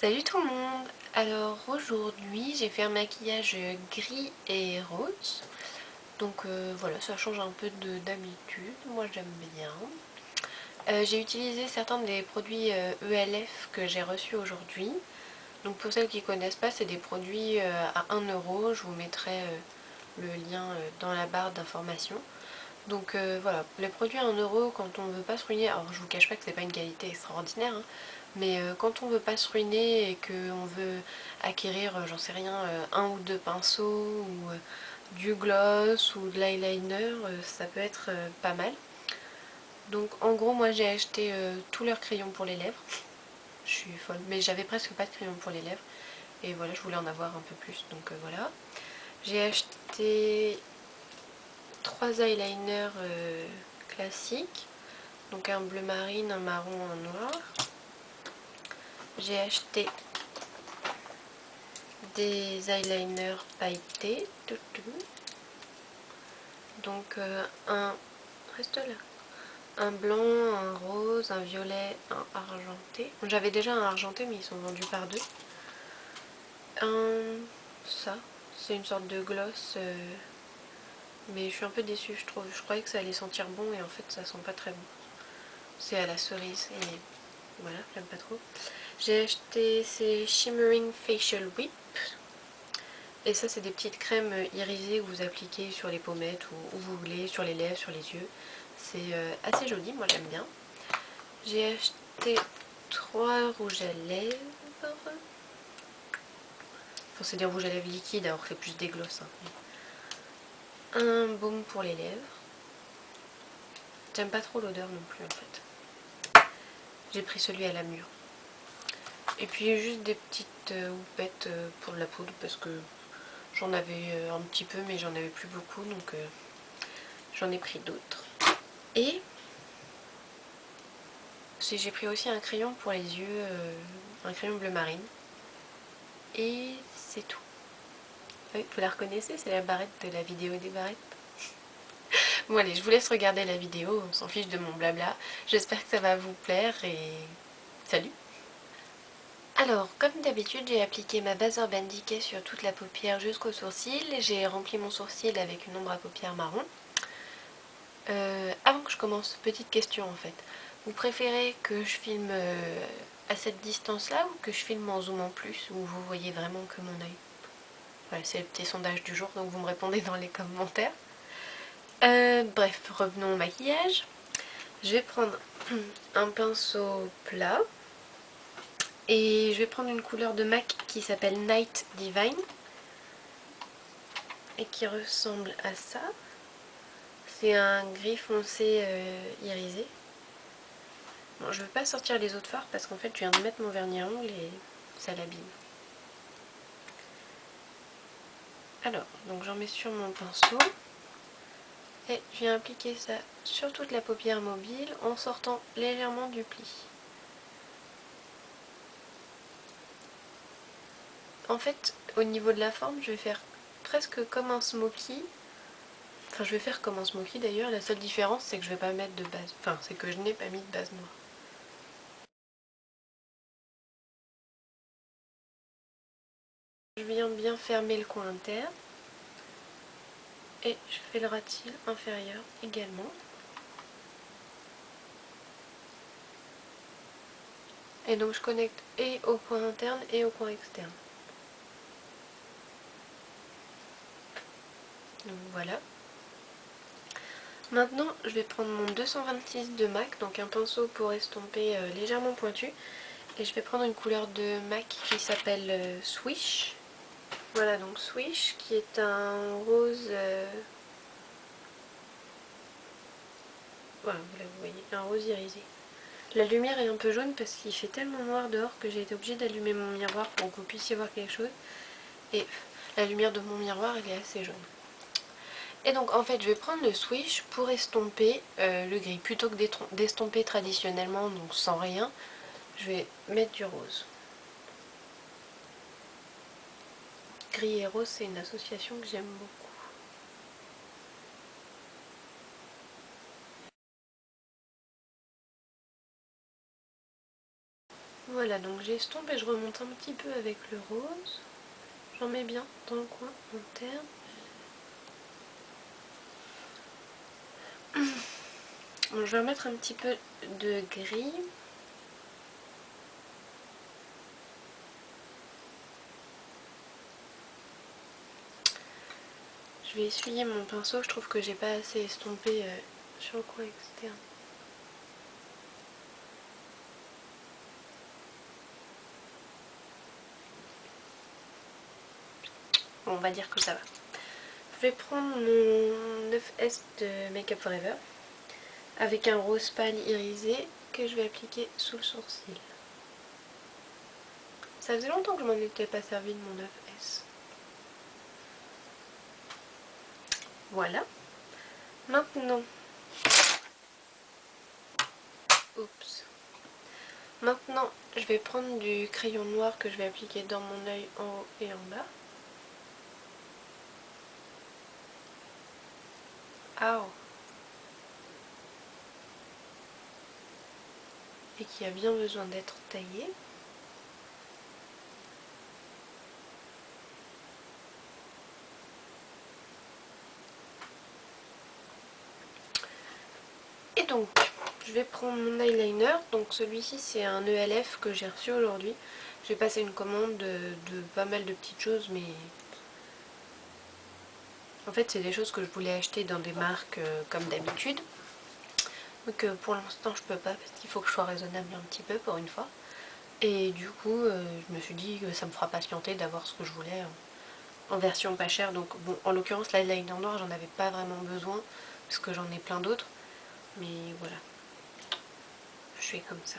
Salut tout le monde. Alors aujourd'hui j'ai fait un maquillage gris et rose. Donc voilà, ça change un peu d'habitude, moi j'aime bien. J'ai utilisé certains des produits ELF que j'ai reçus aujourd'hui. Donc pour celles qui ne connaissent pas, c'est des produits à 1 €. Je vous mettrai le lien dans la barre d'information. Donc voilà, les produits à 1 € quand on veut pas se ruiner, alors je vous cache pas que c'est pas une qualité extraordinaire, hein, mais quand on veut pas se ruiner et qu'on veut acquérir, j'en sais rien, un ou deux pinceaux ou du gloss ou de l'eyeliner, ça peut être pas mal. Donc en gros moi j'ai acheté tous leurs crayons pour les lèvres, je suis folle, mais j'avais presque pas de crayons pour les lèvres et voilà, je voulais en avoir un peu plus, donc voilà. J'ai acheté 3 eyeliners classiques, donc un bleu marine, un marron, un noir. J'ai acheté des eyeliners pailletés, donc reste là, un blanc, un rose, un violet, un argenté. J'avais déjà un argenté mais ils sont vendus par deux. Ça, c'est une sorte de gloss, mais je suis un peu déçue, je trouve. Je croyais que ça allait sentir bon et en fait ça sent pas très bon. C'est à la cerise et voilà, j'aime pas trop. J'ai acheté ces Shimmering Facial Whip. Et ça, c'est des petites crèmes irisées que vous appliquez sur les pommettes ou où vous voulez, sur les lèvres, sur les yeux. C'est assez joli, moi j'aime bien. J'ai acheté 3 rouges à lèvres. Enfin, c'est des rouges à lèvres liquides alors que c'est plus des gloss. Hein. Un baume pour les lèvres. J'aime pas trop l'odeur non plus en fait. J'ai pris celui à la mûre. Et puis juste des petites houppettes pour de la poudre parce que j'en avais un petit peu mais j'en avais plus beaucoup donc j'en ai pris d'autres. Et j'ai pris aussi un crayon pour les yeux, un crayon bleu marine. Et c'est tout. Oui, vous la reconnaissez, c'est la barrette de la vidéo des barrettes. Bon allez, je vous laisse regarder la vidéo, on s'en fiche de mon blabla. J'espère que ça va vous plaire et salut! Alors, comme d'habitude, j'ai appliqué ma base Urban Decay sur toute la paupière jusqu'au sourcil. J'ai rempli mon sourcil avec une ombre à paupières marron. Avant que je commence, petite question en fait. Vous préférez que je filme à cette distance-là ou que je filme en zoomant plus, où vous voyez vraiment que mon œil? Voilà, c'est le petit sondage du jour, donc vous me répondez dans les commentaires. Bref, revenons au maquillage. Je vais prendre un pinceau plat et je vais prendre une couleur de MAC qui s'appelle Night Divine et qui ressemble à ça. C'est un gris foncé irisé. Bon, je ne veux pas sortir les autres fards parce qu'en fait je viens de mettre mon vernis à ongles et ça l'abîme. Alors, donc j'en mets sur mon pinceau et je viens appliquer ça sur toute la paupière mobile en sortant légèrement du pli. En fait, au niveau de la forme, je vais faire presque comme un smoky. Enfin, je vais faire comme un smoky d'ailleurs. La seule différence, c'est que je vais pas mettre de base. Enfin, c'est que je n'ai pas mis de base noire. Je viens bien fermer le coin interne. Et je fais le ras de cils inférieur également. Et donc je connecte et au coin interne et au coin externe. Donc voilà. Maintenant, je vais prendre mon 226 de MAC, donc un pinceau pour estomper légèrement pointu. Et je vais prendre une couleur de MAC qui s'appelle Swish. Voilà, donc Swish, qui est un rose... voilà, vous voyez, un rose irisé. La lumière est un peu jaune parce qu'il fait tellement noir dehors que j'ai été obligée d'allumer mon miroir pour que vous puissiez voir quelque chose. Et la lumière de mon miroir, elle est assez jaune. Et donc en fait je vais prendre le Swish pour estomper le gris. Plutôt que d'estomper traditionnellement, donc sans rien, je vais mettre du rose. Gris et rose, c'est une association que j'aime beaucoup. Voilà, donc j'estompe et je remonte un petit peu avec le rose. J'en mets bien dans le coin interne. Bon, je vais remettre un petit peu de gris. Je vais essuyer mon pinceau, je trouve que j'ai pas assez estompé sur le coin externe. Bon, on va dire que ça va. Je vais prendre mon 9S de Make Up For Ever avec un rose pâle irisé que je vais appliquer sous le sourcil. Ça faisait longtemps que je m'en étais pas servi de mon 9S. Voilà. Maintenant, oups. Maintenant, je vais prendre du crayon noir que je vais appliquer dans mon œil en haut et en bas. Ah, et qui a bien besoin d'être taillé. Et donc, je vais prendre mon eyeliner. Donc celui-ci, c'est un ELF que j'ai reçu aujourd'hui. J'ai passé une commande de pas mal de petites choses, mais en fait, c'est des choses que je voulais acheter dans des marques comme d'habitude. Donc pour l'instant, je peux pas parce qu'il faut que je sois raisonnable un petit peu pour une fois. Et du coup, je me suis dit que ça me fera patienter d'avoir ce que je voulais en version pas chère. Donc bon, en l'occurrence, l'eyeliner noir, j'en avais pas vraiment besoin parce que j'en ai plein d'autres. Mais voilà, je suis comme ça.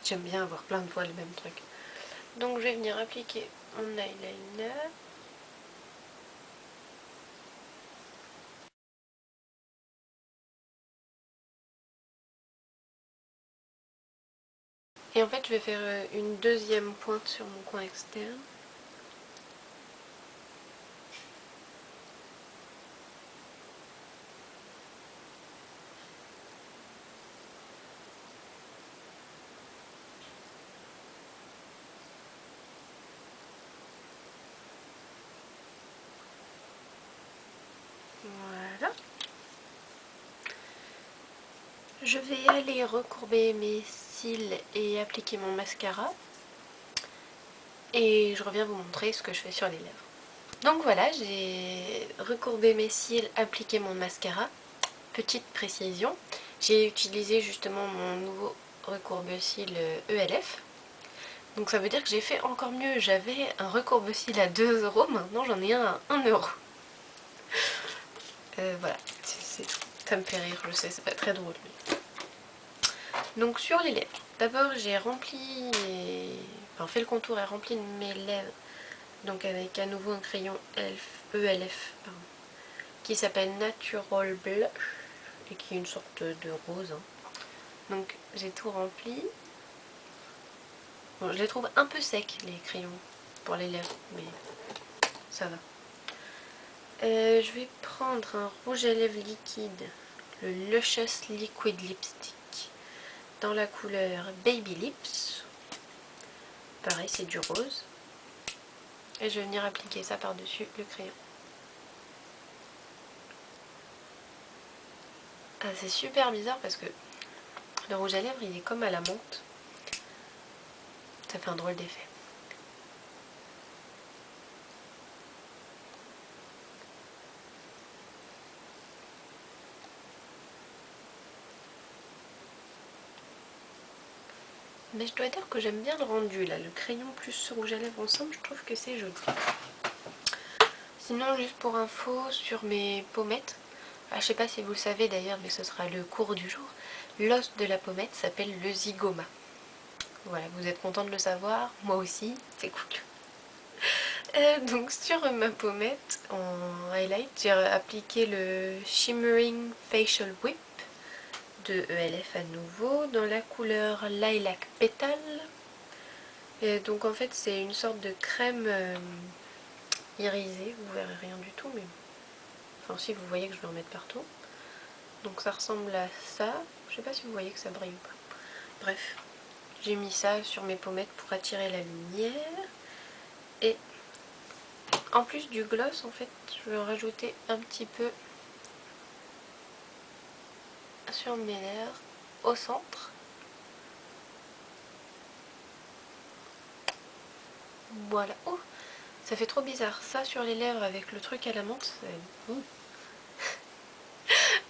J'aime bien avoir plein de fois le même truc. Donc je vais venir appliquer mon eyeliner. Et en fait, je vais faire une deuxième pointe sur mon coin externe. Voilà. Je vais aller recourber mes cils et appliquer mon mascara. Et je reviens vous montrer ce que je fais sur les lèvres. Donc voilà, j'ai recourbé mes cils, appliqué mon mascara. Petite précision, j'ai utilisé justement mon nouveau recourbe-cils ELF. Donc ça veut dire que j'ai fait encore mieux. J'avais un recourbe-cils à 2 €, maintenant j'en ai un à 1 €. Voilà, ça me fait rire, je sais, c'est pas très drôle. Mais... Donc sur les lèvres, d'abord j'ai rempli, enfin fait le contour et rempli mes lèvres, donc avec à nouveau un crayon ELF, pardon, qui s'appelle Natural Blush et qui est une sorte de rose. Hein. Donc j'ai tout rempli. Bon, je les trouve un peu secs les crayons pour les lèvres, mais ça va. Je vais prendre un rouge à lèvres liquide, le Luscious Liquid Lipstick, dans la couleur Baby Lips. Pareil, c'est du rose. Et je vais venir appliquer ça par-dessus le crayon. Ah, c'est super bizarre parce que le rouge à lèvres, il est comme à la menthe. Ça fait un drôle d'effet. Mais je dois dire que j'aime bien le rendu là, le crayon plus ce rouge à lèvres ensemble, je trouve que c'est joli. Sinon, juste pour info, sur mes pommettes, je sais pas si vous le savez d'ailleurs, mais ce sera le cours du jour, l'os de la pommette s'appelle le zygoma. Voilà, vous êtes content de le savoir, moi aussi, c'est cool. Donc sur ma pommette en highlight, j'ai appliqué le Shimmering Facial Whip de ELF à nouveau dans la couleur Lilac Petal. Et donc en fait c'est une sorte de crème irisée, vous verrez rien du tout, mais enfin si, vous voyez que je vais en mettre partout. Donc ça ressemble à ça, je sais pas si vous voyez que ça brille ou pas. Bref, J'ai mis ça sur mes pommettes pour attirer la lumière. Et en plus du gloss, en fait, je vais en rajouter un petit peu sur mes lèvres, au centre. Voilà. Oh, ça fait trop bizarre. Ça sur les lèvres avec le truc à la menthe.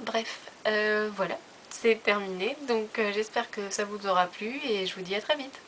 Bref, voilà. C'est terminé. Donc j'espère que ça vous aura plu et je vous dis à très vite.